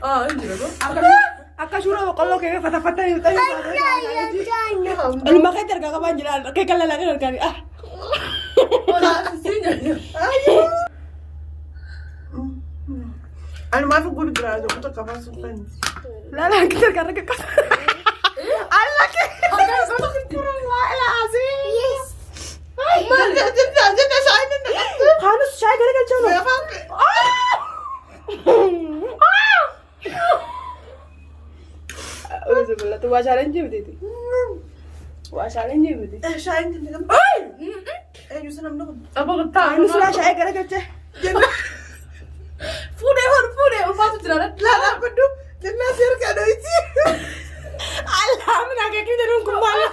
انجلو Akka suuraa boqqolloo kee fatafatanii ilma kee erga qabaan jiraan kee kan lalaqee arganii Ani maafi guddi biraa jiru kutaa qabaa suufani. Lala kita erga arga qaba. Allah kee. Yes. Jadi saya ini. Harus saya gara-gara cuma. Sebelah tu wasaran je betul. Wasaran je betul. Saya ini kan. Yusuf nama apa? apa kata Anu sudah saya gara-gara. fude ulfatu tirana Lala kudu. Jangan sir kada itu. Allah mana kayak kita nunggu malam.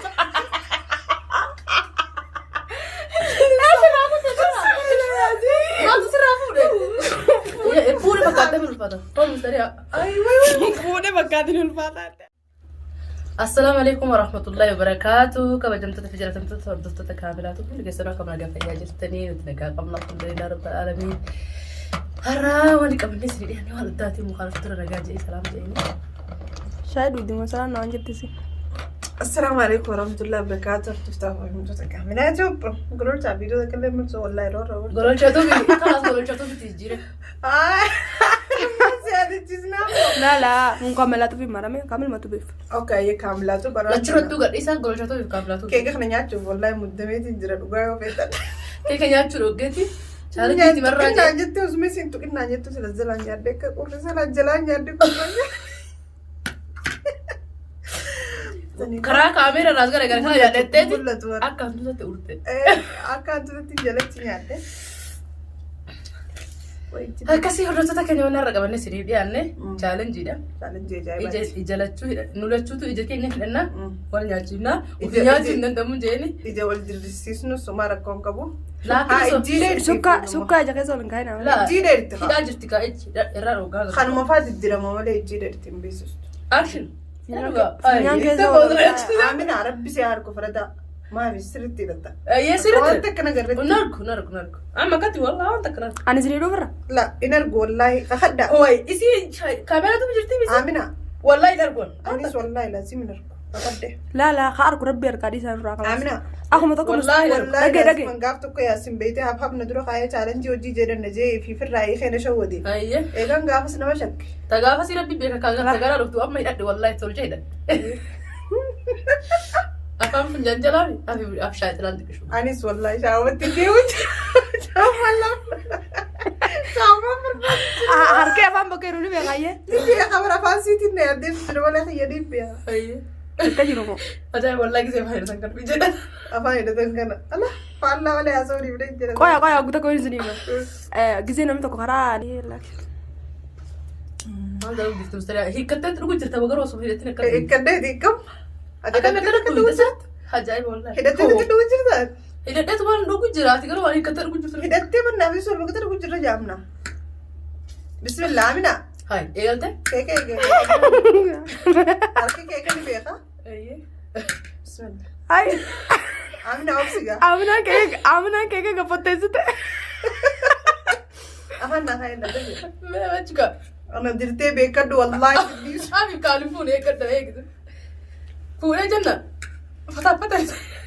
Matu sira fude fude bakata ulfatu kamu mustari Fude bakkatin ulfaataadha. السلام عليكم ورحمة الله وبركاته. كما جمتت في جلسة ترددت كاملات كل جسنا كما نقف يا جلتني ونتلقى قبل الحمد لله رب العالمين. هرا واني قبل نسري يعني والداتي مخالفة رجاء جاي سلام جايني. شاهد ودي مثلا نوانجت تسي. السلام عليكم ورحمة الله وبركاته. تفتحوا من كاملات قولوا لي فيديو ده كله مرسو والله يرور. قولوا شاتو بي خلاص قولوا شاتو بتيجي. لا مكملات في مرامي كامل ما تبيف. اوكي كاملات برا. لا تشرتو قد إيسا قولوا شاتو في كاملات. كيك خلينا نياتشو والله مدمي تنجرا دوغا وفيتا. كيك نياتشو روجتي. شالك جيتي مرة جاي. نياتشو وسمي سنتو كنا نياتشو سلزلان يادك كل سلا جلان يادك كلنا. كرا كاميرا رازقة رجال خلا يادتة. ولا توار. أكان تودا تورته. أكان تودا تجلس يادك. Akkasii hordoftoota keenya waan argaa banne sirii dhiyaanne chaalenjiidha. Chaalenjii ajaa'iba. Ijalachuu nulachuutu ija keenya hidhannaa wal nyaachifnaa ufi nyaachuun danda'amu jeeni. Ija wal dirrisiisnu suma rakkoon qabu. Sukkaa ija keessa ol hin kaa'inaa. Ijjiidheerti. Hidhaa jirti kaa'ichi irraa rogaa gaba. Kanuma fa'aa diddirama malee ijjiidheerti hin beeksistu. Action. Amina rabbisee harka fudhata. Maami sirriitti hidhatta. Sirriitti. Wanta akkana garreetti. Narku. Amma kati walaa wanta akkana. Ani sirii dhufarra. La in argu wallaahi kakadda. Oy isii kaameeraatu jirti misi. Amina. Wallaahi dargoon. Anis wallaahi laazim in argu. Kakadde. La harku rabbi harkaadhi isaan irraa qaba. Amina. Akkuma tokko wallaahi laazim gaaf tokko yaasin beeyte habhabna dura kaayee chaalenjii hojii jedhanna jee fi firraa hiikeena shawwade. Ayye. Eegan gaafas nama shakke. Tagaafa si rabbi beeka tagara dhuftu amma hidhadhe wallaahi tolcha hidhadhe. Afaan funjaan jalaafi af shaayitilaan xiqqishu. Anis wallaahi shaawwatti deemuuti. Harkee afaan bakka yeroo ni beekaayyee. Ni beeka bara afaan siitiin na yaaddeef jira malee fayyadee beeka. Akka jiru moo. Ajaa'iba wallaahi gisee afaan hidhatan kan jedhan. Afaan hidhatan kana. Ala faallaa malee haasa'uu dhiibdee jira. Qoya guutaa qoyin siniima. Gisee namni tokko karaa ni laakisa. Maal ta'uu jirtu mustariyaa hiikkattee dhugu jirta bagaroo osoo hidhatin akka. Hiikkaddeeti hiikkam. Akkana kana dhugu isaatti ajaa'iba wallaahi. Hidhattee dhugu jirtaan. Hidhadheetu waan dhugu jiraati garuu waan hiikkattee dhugu jirtu. Hidhattee mannaa fi sorba gata dhugu jirra jaamna. Bismillah Amina. Hai eegalte. Keekee eegee. Harki keekee ni beeka. Bismillah. Hai. Amina oksiga. Amina keekee gaffatteessite. Afaan naa kaayee dhabee. Mee wajjika. Ana dirtee beekadhu wallaahi. Abi kaali fuunee eeggadha eegdu. Fuunee jenna. Fataa.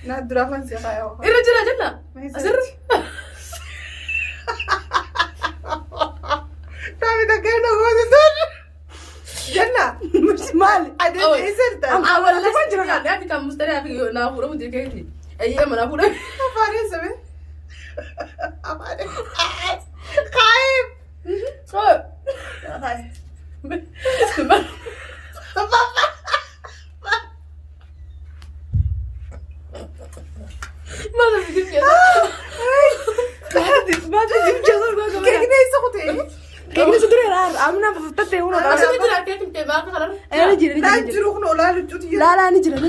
Naa dura afaan si kaayee. Irra jira jenna. Asirra. Taami takkee na gooti tun. Jenna. Maali? Adeemsa isirta. Wallaahi waan jira kan abi kan mustariyaa fi naa fuudhamu dirqeeti. Eeyyee mana fuudhame. Afaan eessame. Afaan kaayee. Mata fikir ya. Mata jimjalo gua kemana? Keekni isa kutee. Keekni sudah rar. Amina fatate uno. Asal itu nak kita kita bakal kalau. Ni jira. Naa jiru kun olaa lucuuti jira. La ni jira. Ni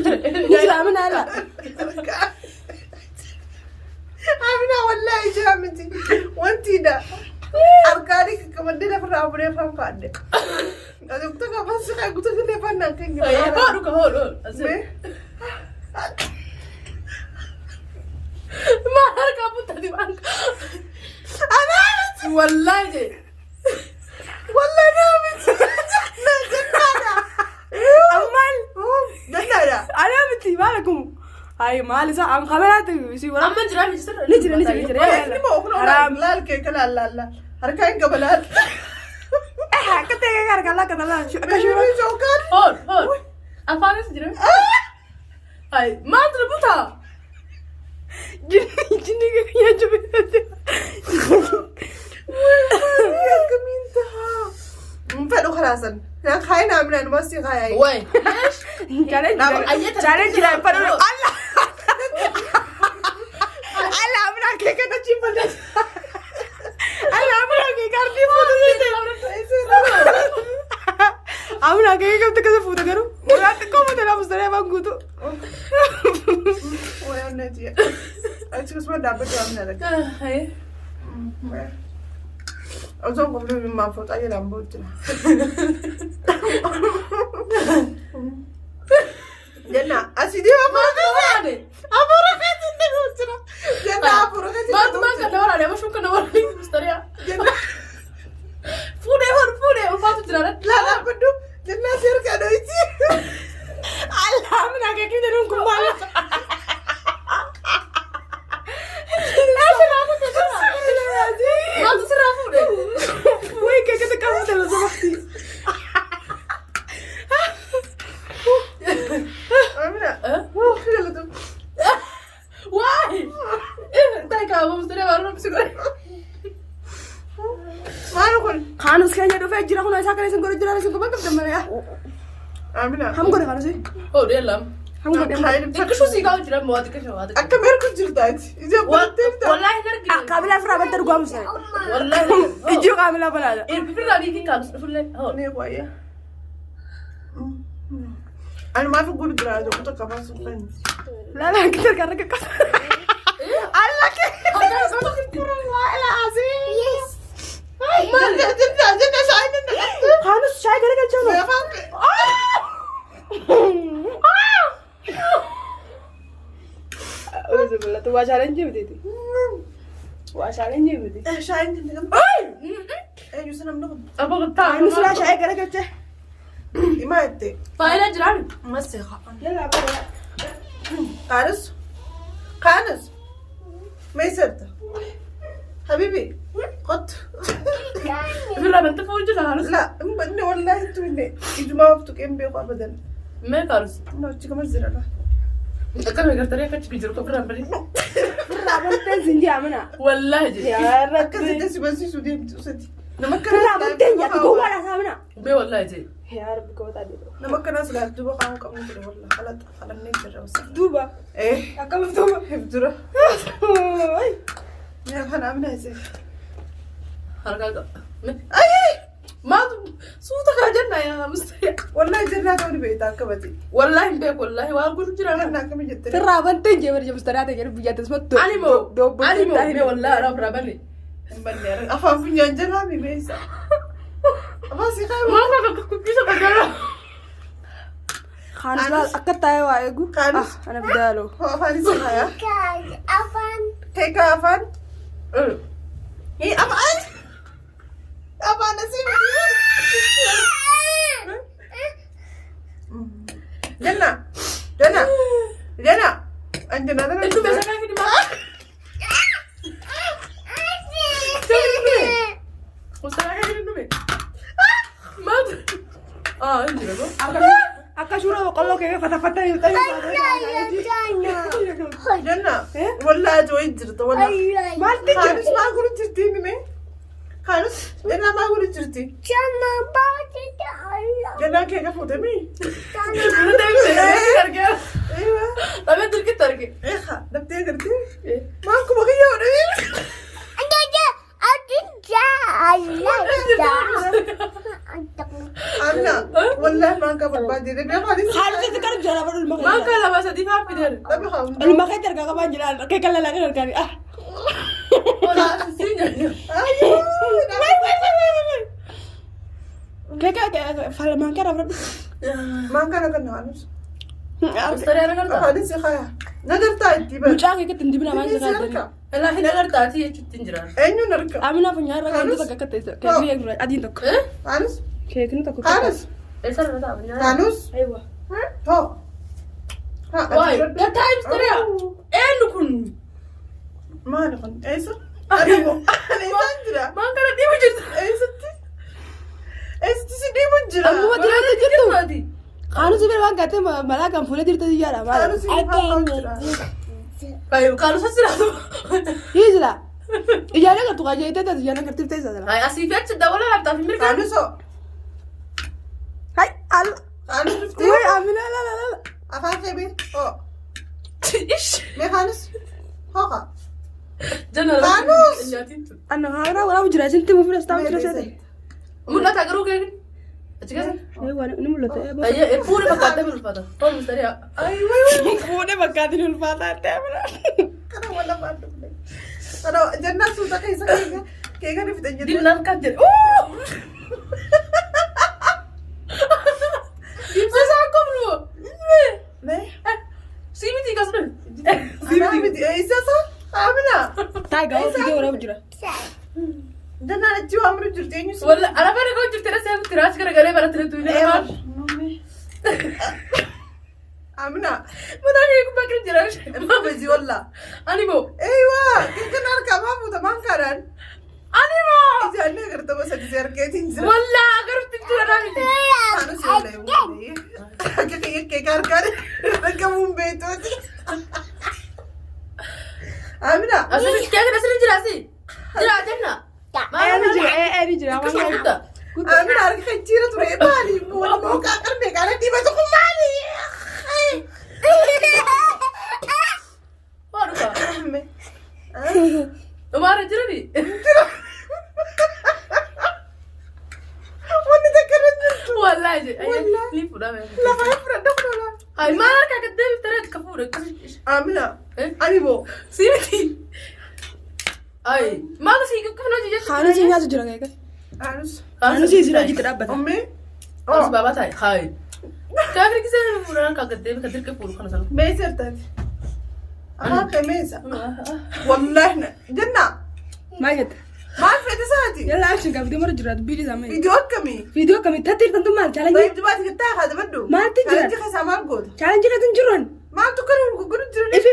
jira Amina la. Amina wallaahi jaamiti. Wanti da. Arkaani kamadde lafarraa aburee afaan kaadde. Adukta kafan siqaa guutuu illee fannaan kan Ya baru kau baru. Asal. Mahal kamu tadi bang. Anak. Wallahi. Wallahi namin. هاي مالي صح عم خبرات يسي ورا أما جرام يجسر نجري إني ما أخلو لا الكيك لا هركان قبلات كنت كارك الله كذا شو كشوف جوكر هون أفانس جرام هاي ما تربطها جني يا جبت يا كمينتها فلو خلاصا لا خاينا من المسي خاي وين ليش كان جرا فلو الله الله أمنا كيك أنا شيء بلش الله أمنا كيك أرتي أمنا كيك كم تكذب فوتا كرو ولا تكوم تلا مستريح بانغوتو ويا نتيا أشوف اسمه دابا جامنا لك هاي أزوم قبل ما فوت أي لامبوت جنة أسيدي ما فاضي أبوركت النجوم جنة أبوركت ما كان دور عليه مش ممكن دور عليه مستريح فودي وفاتو جرارة لا بدو جنة سيرك أنا يجي الله أمنا كيك كده نقول ماله ما تصير فودي وين كيك كده كم تلا سمحتي أمينة خلنا دم واي تايكا أبو مستريح بارون بسكوري ما نقول خانوس كأنه دو فجرة خنا ساكن يسون كوري جرارة يسون كم تمر يا أمينة هم كوري خانوسي هو ده لام هم كوري كشو سيكاو جرام مواد كشو هذا أكمل كل جلدات إذا بنتين والله نرجع قابلة فرا بنتر قام سنة والله يجوا قابلة بلاده إيه بفرق ليكي كابس فلة هو أنا قوية أنا ما في قول جراد وقت كمان سفن لا كتير كارك كتير الله كيف والله العظيم ما جنة شايفين خانوس شاي كارك ما الجو فاهم أعوذ بالله تو واشالين جبتي واشالين جبتي شايفين كده أي يوسف نمنو أبغى قطع خانوس لا شاي كارك الجو ما يتي فايلة جرام مسخة يلا بقى قانس ما يصير حبيبي قط بفرق بنت فوق جرام لا إني والله تويني إذا ما وقتك إم بيقو أبدا ما كارس نو تيجي مزرعة كم يقدر تريك كتير بيجرو كفر أمبري رابطة زنجي عمنا والله جي يا أكذا ربي تسي بس سودي تسدي نمكن رابطة زنجي تقوى على سامنا بي والله جي يا ربي كوتا دي نمكن ناس لا دوبا قاموا كم كده والله خلا نيجي روسا دوبا إيه أكمل دوبا هبدرة يا خنا من هذي هرجع أي ما صوتك عجلنا يا مستريح والله جرنا توني بيتا كبتي والله بيك والله وأقول جرام جرنا كم جت في رابطة زنجي برجع مستريحة جرب بيجات اسمه أنيمو دوب أنيمو بي والله راب رابني بنير أفهم في جنجنا مي بيسا بس يخاف ما كنت كيسة بجرا خانوس لا أكتر تاي وايجو خانوس. أنا بدالو هو أفان سخايا كيك أفان هي أفان أفان نسيب جنة جنة جنة عندنا هذا أنتوا بيسمعوا كده مستريح كده نمي ما انجلو أكاشورا وقالوا كيف فتح يطير جنة والله جوي جرت والله ما تجي خالص ما أقول جرتيني مي خالص أنا ما أقول جرتي جنة كيف فوتمي أيوة طب انت كده تركي إيه خا نبتدي جرتي ما أكو بقية ولا أنا والله ما قبل بعدين ما خالص خالص تذكر جرا بدل ما كان لما سدي ما في دير ما بخاف المكان ترجع كمان جلال كي كلا لا كان ولا سيني كي فلما كان رب ما كان خالص مستريح انا قلت خالص يا خايا نقدر تايتي بس مجاك كي تندبنا ما نركب زغاد لا هنا قلت اتي تنجرا أينو نركب امنا فنيا رجع انت تكتت كي يقرا ادين تك خالص كي كنت تك خالص ايش صار ده خالص ايوه هو Why? The times three. Kun. Maal kun? Eessa? Adiimoo. Eessaan jira? Maan kana deemu jirtu? Eessatti? Eessatti si deemu jira? Amma Walaana jirtu ati. Kaanu sibir waan gaatee malaa kan fuula jirtu xiyyaadha maal? Kaanu si fafaa jira. Kaanu sasiraatu. Hiisila. Iyyaana gartuu qajeeltee taatu iyyaana gartuu teessa jira. Ay asii fi achi dawala laaptaaf hin mirgaan. Kaanu soo. Hai al. Kaanu dhuftee. Wai amina la la la. Afaan kee bee. Oo. Ish. Mee kaanus? Hooqa. Jana. Kaanus. Anna haara wala jira sinti mu fira staa fira sete. Mul'ata garuu keekin. Achi keessa. Waan ni mul'ata. Ayyee fuula fakkaatee mul'ata. Foon mustariyaa. Ay wai. Fuudhee bakkaatiin ulfaataa ta'e. Kana wala baadhu. Kana jannaa suuta keessa keeka ni fitan jedhu. Diimnaan kan jedhu. Sasaan komnu. Nee. Simiti kasnu. Anaa miti eessa sa? Amina. Taagaa ofii wara jira. Jannaan achi waamuru jirti eenyu si? Walla alaabaa dhagaa jirti na seefu tiraas garagalee baratanii tuulee lamaan. Amina. Mataa kee kun bakka jira. Emma bezi walla. Ani moo. Eeywa keeka narkaa maafuuta maan kaadhaan. Ani moo. Ijaanni agartama sadii argeetiin jira. Walla agarti jira naamiti. Kaanu si walla eewu. Akka keeka harkaan argamuun beektooti. Amina. Asirri keekin asirri jira si. Jira jenna. Ni jira waan Gudda. Amina harka kan jira ture maali? Moo kaakar meeqaana dibatu kun maali? Waan dhufa. Dhumaara jirani. Wanni takkana jirtu. Wallaahi je. Wallaahi. Ni fudhame. Lafa fudhadha fudhadha. Ay maal akka gaddeebi tareet ka fuudhe. Amina. Ani moo. Simiti. Ay maal si kufna jije. Kaanu si nyaatu jira keeka. Kaanus. Kaanu si sira jitti dhaabbata. Ommee. Kaanus baabaa taa'e. Hay. Kaafiri kisee fuudhan ka gaddeebi ka dirqee fuudhu kana sana. Meesar taate. Afaan kee meesa. Wallaahi jannaa. Maal jette? Maal fedhe saati? Yalla action qabdee mara jiraatu biidii isaa maali? Viidiyoo akkamii? Viidiyoo kamii tatti kan maal chaalenjii? Baay'ee dubaati gattaa haadha baddu. Maaltu jira? Chaalenjii keessaa maal goota? Chaalenjii kan jiran. Maaltu kan gurguru jiran? Ifi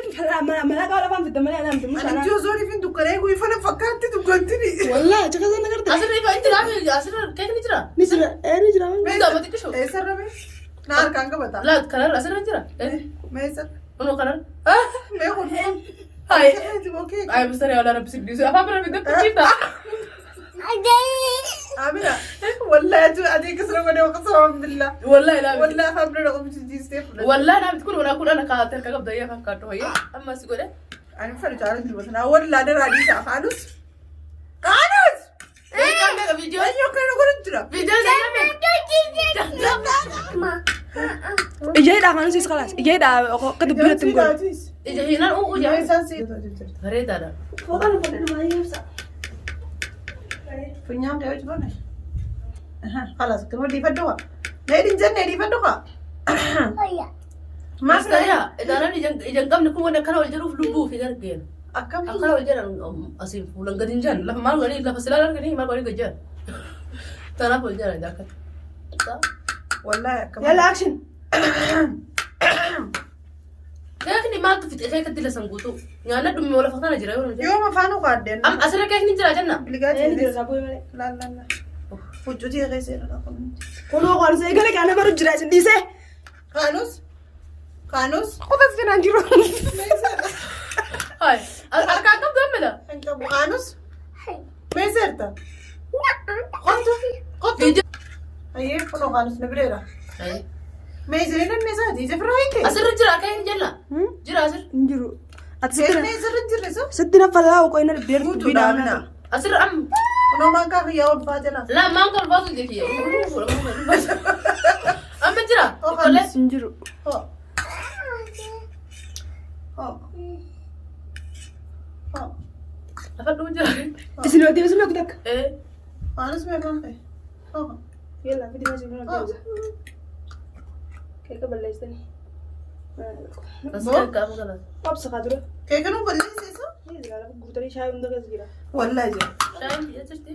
malaqaa lafaan fidda malee anaan fidu. Ani joozoo ifin dukkanee guyyaa fana fakkaatti dukkantini. Wallaahi caka sana garte. Asirri ifa inti laafi asirra keekni jira. Ni jira ni jira. Meeshaa mati kisho. Eessarra mee? Na harkaan qabata. Laa kanarra asirra jira. Meesar. Kunoo kanarra. Mee kun. Hay. Okay. Ay mustari wala rabbi siddisu. Afaan bira bidda kuchita. Amina. Wallahi atu adi kasra gode qasam billah. Wallahi la. Wallahi afaan bira dhaqu jijjiistee fudhate. Wallahi na bitkun wana kun ana ka tarka qabda ya kan kato hoye. Amma si gode. Ani fara chaalenji batana wallahi dara adisa Kaanus. Kaanus. Kan daga video. Ayyo kana godhu jira. Video sana me. Ijeedha kaanu siis khalaas. Ijeedha ka dubbiratin gol. Ija hinan u uja. Meesaan si. Bareedaadha. Fokaan fudhadhu baay'ee ibsa. Funyaan kee hojii bane. Halas kuma diifadhu. Needin jenne diifadhu. Mastaya, idanan ijan qabni kun wanda kana wal jiruuf lubbuu fi gargeen. Akkam. Akkana wal jiran asiin fuulan gadin jan. Lafa maal gadi lafa silaa arganii maal gadi gajjan. Tanaaf wal jiran jaakat. Wallahi akkam. Yalla action. Keekni maaltu fixee keekatti lasan guutuu. Nyaanna dhumme wala fakkaana jira yoo Yoo mafaanu qaadden. Am asirra keekni jira jenna. Bilgaatii. Ni jira saabuu malee. Laalala. Hojjetii keesseera kun. Kunoo waan isa eegale kana baru jira isin dhiisee. Kaanus. Kaanus. Qotas jiraan jiru. Hay. Akka akkam gammada. Anqabu Kaanus. Meeserta. Qottu. Qottu. Ayyee kunoo Kaanus na bireera. Hay. Meesireen meesaati ija firaa hiike. Asirra jira keekni jenna. Jira asirra. Injiru. Ati Meesireen sitti meesirra jirre so. sitti na falaa qoyna beertu Guutuu dhaabna. Asirra am. Kunoo maankaa kiyyaa ol baate na. La maan kal baatu jekiye. Amma jira. Tolle. injiru. Ho. Ho. Ho. Lafa dhumu jira. Isin wadi isin aku tak. Kaanus meeqaan ta'e. Ho. Yalla video masih belum ada. Kayak kebalaisan. Asirra kamu kana. Pap sekadru. Keekanuu balleessiisa. Ini segala gurtari saya untuk segera. Wallahi jira. Shaayin biyya jirti.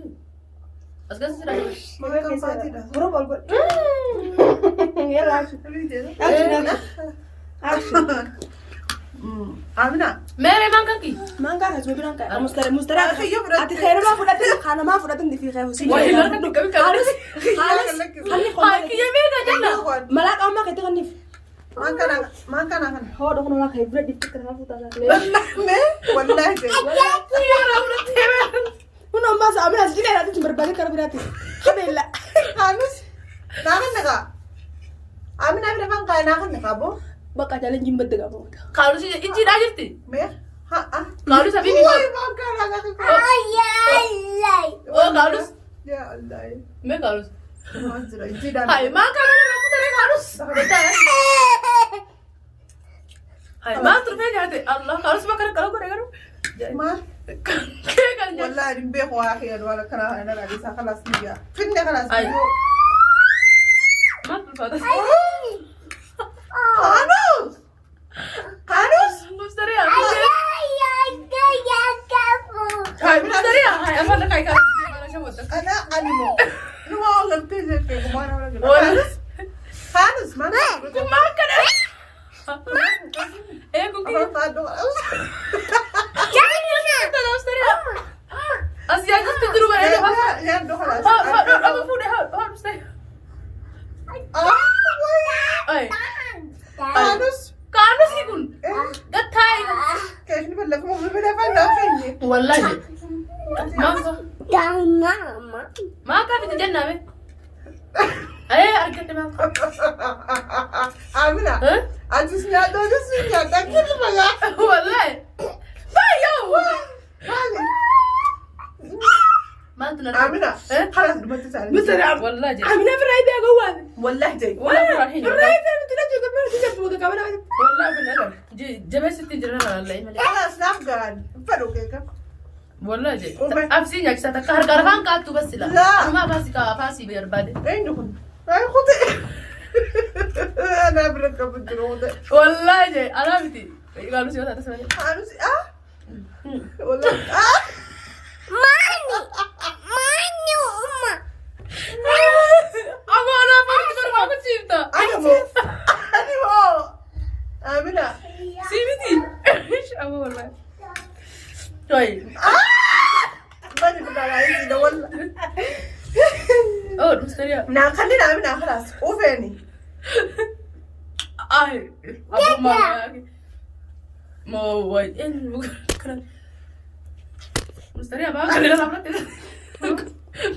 As gas jira. Maankaan baatidha. Bro bal bal. Yalla action. Action. Amina. Mere mankanki. Manga hasu bilang kayak mustara. Ati khair ma fudatin khana ma fudatin di fi khair husin. Wah, hilang kan kami Halis. Hani khona. Kiya me ka janna. Malak amma kete kan nif. Makan. Ho do kono la khair bra di fikir na futa la. Wallahi. Uno mas amina sidi la tu berbalik kar berarti. Khabilla. Hanus. Nakan naka. Amina bang kaya nakan naka bo. Baka jalan jimbat dega bo. Kalau si inci dah jirti. Me? Ha. Kalau sabi ni. Woi, makan anak aku. Oh, kalau Ya Allah. me kalau. Manzura, inci dah. Hai, makan aku tadi harus. Betul. Hai, mak terus aja Allah kalau makan kalau kau Ma. kan Wallahi din be ko akhir wala kana ana ga isa khalas niya. Finne khalas. Ay. Mak terus. Hanus. Mustari ya. Hai, mustari ya. Hai, apa nak kaikan? Mana siapa tu? Ana animo. Numa ngerti je ke kumana wala gila. Hanus. Hanus mana? Makan. Kuki. Tahu mustari ya. Asyik aku tidur mana ni? Ya do khalas. Apa food dah? Mustari. Ay. Hanus. Kano sih kun? Gathai. Kayaknya balak mo bibili pa na finne. Wallahi. Maka itu jangan be. Argate maka. Amina. Ajis niya do niya takil mga. Wallahi. Bayo. Hali. Mantu na. Amina. Khalas dumati sari. Mustara. Wallahi. Amina berai be gawan. Wallahi jay. Wallahi rahin. Berai be mutila juga be tidak buka kamera. Wallahi benar. Jabe sitti jirana Allah imali. Khalas nafgan. Fado ke ka. Wallahi jay. Afsi nya kisa ta kar kan ka tu basila. Amma basi ka fasi be yarbade. عندكم هاي خطي انا بركب بالدرون Wallahi jay. Alamiti. Kalau sih tak tasma. عارف والله Aku ana apa itu baru aku cinta. انا مو امنه Sibiti. Aku wallahi. Toy. ما تقدر على ده والله Oh, mustari ya. نا خلينا امنه خلاص وفيني Ay, aku mau wajin bukan. Mustari apa? Kalian apa itu?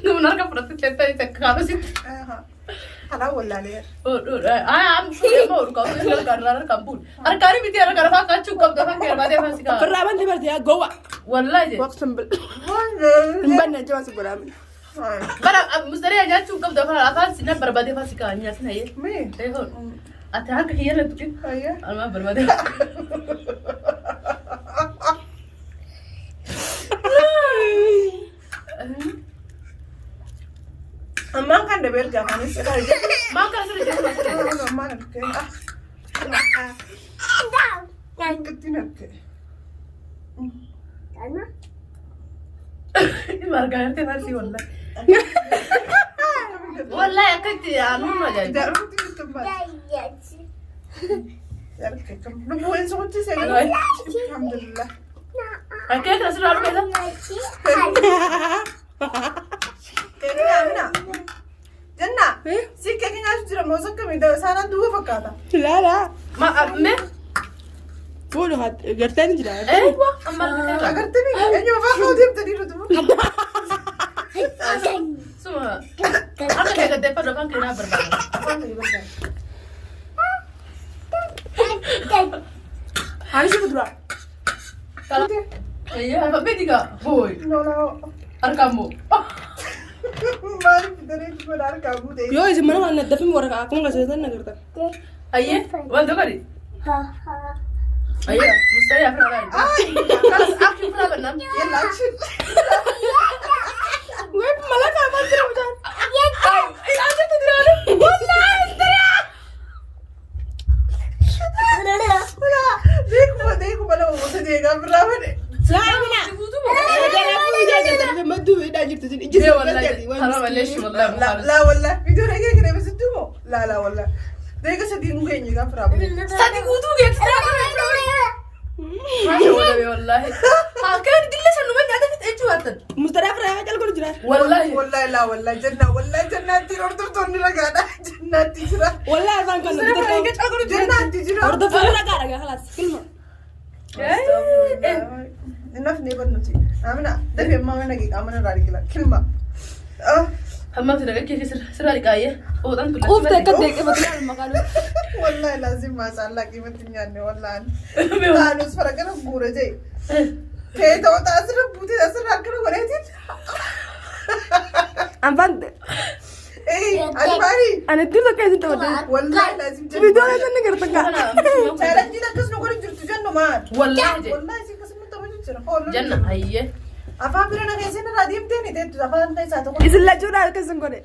Benar kan berarti kita cek apa sih? هلا ولا ليه Oh, am mau kau itu karena kampung. Kali itu karena kan cukup dah kan kerja masih kan. Perawan di berarti ya gowa. Wallahi. Waktu sembel. Mbak aja masuk beramin. Barang mustari aja cukup dah kan apa sih nak berbadi masih kan ya sih ya. مين Tehor. Atau kan hilang tu kan? ايوه Alma berbadi. ما كان ده بيرجع كان يسأل Makan sudah jadi masak. ما نبكي كنت نبكي Ini marga RT versi wallahi. Wallahi akati anu aja. تعرفوا تكتب كم نبغى نسوي تسعة الحمد لله Kakek kelas dulu apa itu? كيفنا عمنا جنة سيكا كنا نشتري موزكة من ده سانا دوه فكاتا لا لا. Ma me? Fulu hat gertani jira. Ewa, amal kita. أقرتني إني ما فاهم ودي بتدي له دم Semua. Aku kayak gede pada kan kena berbagi. Hari sih berdua. Kalau iya, apa juga? Boy, لا لا kamu. ما أعرف دريت من أركب ودي Yo isi mana kan nadafin warga aku nggak setan nagerta. Ayah, wanto kali. Ayah, mustahil apa lagi? Kalau aku pernah benar. يلا أكشن Gue malah kamu tidak betul. Ay, aja tuh tidak ada. ديكو بلا وصدي قبل رامن Samina. Ada aku dia jadi tapi madu dah jadi jadi. Iya wallahi. Haram lesh wallahi. لا لا والله بدون هيك كده بس الدمو لا لا والله Deega sadii nu keenya gaafa raabuu. Sadi guutuu geessisaa Masha wala wallahi. Hakan dille sanu ban nyaata fit echu watan. Mustara fira cal ko jira. Wallahi la wallahi jannati ordo tonni ragaadha. Jannati jira. Wallahi arban kan Mustara fira cal ko jira. Jannati jira. ordo fira ragaadha khalas filma. Enough neighbor nuti. Amina dafe mamana gi amana radikila. Kilma. Hamma fi daga kike sira riqaaye. Oo dan tulla. Ufte ka deke batla makalu. Wallahi lazim ma sha Allah qiimati nyaanne wallahi. Taanus faragana guura jee. Kee ta'u taasira buutee asirra akkana godheetiin. Amban Alfaari. ana dirta kai ta wada. Wallahi lazim jannati. Video la tan garta ka. Challenge akkas nu godhin jirtu jannu maan. Wallahi je. Wallahi si kasum tamu jira. Janna ayye. Afaan bira na keessee na deemtee ni teettu afaan keessaa tokko. Isin la jura ka sun gode.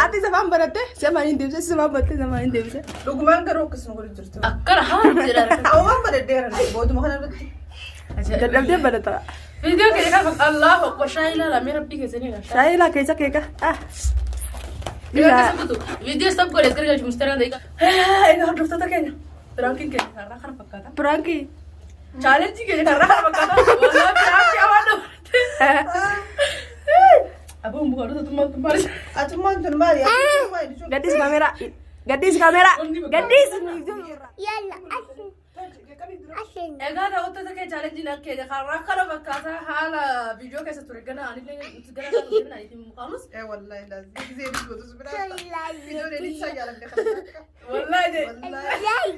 Ati zaman baratte sama in devse sama batte sama in devse. Dhugumaan garuu akkas nu godhin jirtu. Akkana haa jedha. Awwaan badadheera booduma kana irratti. Dadabde barata. Video ke kan Allahu akbar shayla la mera bi ke sene ga. Shayi la kai sake ka. Ah. Video stop ko les garga mustara dai. Ina hadu ta kenya. Ranking ke karena kan fakata. Pranki. Challenge ke karena kan fakata. Wallahi prank awado. Abu bukan ada teman teman. Atumaan tun maali. Gadis kamera. Gadis kamera. Gadis. Yalla asin. Egaa daawwattoota takee challenge na keenya karaa kana fakkaata haala viidiyoo keessa ture gana anillee itti gara kan hojjetan aniitiin muqaamus. Wallahi lazim. Gisee ni gootu biraa. Video ni isaa jaaladha kana. Wallahi je. Wallahi.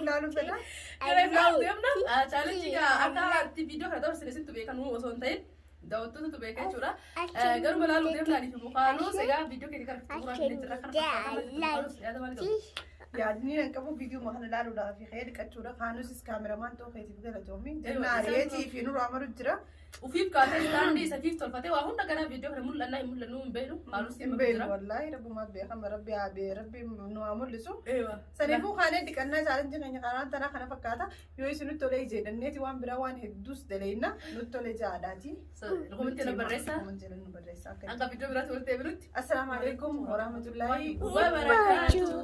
Naalu fedha. Kare filamu deemna challenge gaa akka viidiyoo kana dabarsine sittu beekan osoo hin ta'in daawwattoota tu beekaa jechuudha. Garuu balaalu deemna aniitiin muqaamus egaa viidiyoo keenya kana xumuraa fi jira kana fakkaata yaada maal qabu. Yaadni nan qabu video mahana laaluudhaaf khayr qachuudha kaanusis kaameramaan ta'uu keetiif galatoomi. Jannaa reetii fi nuruu amaru jira. Ufiif kaatee istaandii isaatiif tolfatee waa hunda kana viidiyoo kana mul'annaa hin mul'annu hin beeknu maalus hin beeknu. Wallahi rabbumaa beekama rabbi haa bee rabbi nu haa mul'isu. Saniifuu kaanee dhiqannaa chaalenjii keenya kanaan tanaa kana fakkaata yoo isin nutti tolee jedhanneeti waan biraa waan hedduus daleeyna nutti tolee jaadaati. Komentii na barreessaa. Akka viidiyoo biraatti walitti eebinutti. Assalaamu alaikum warahmatullahi wa barakaatuh.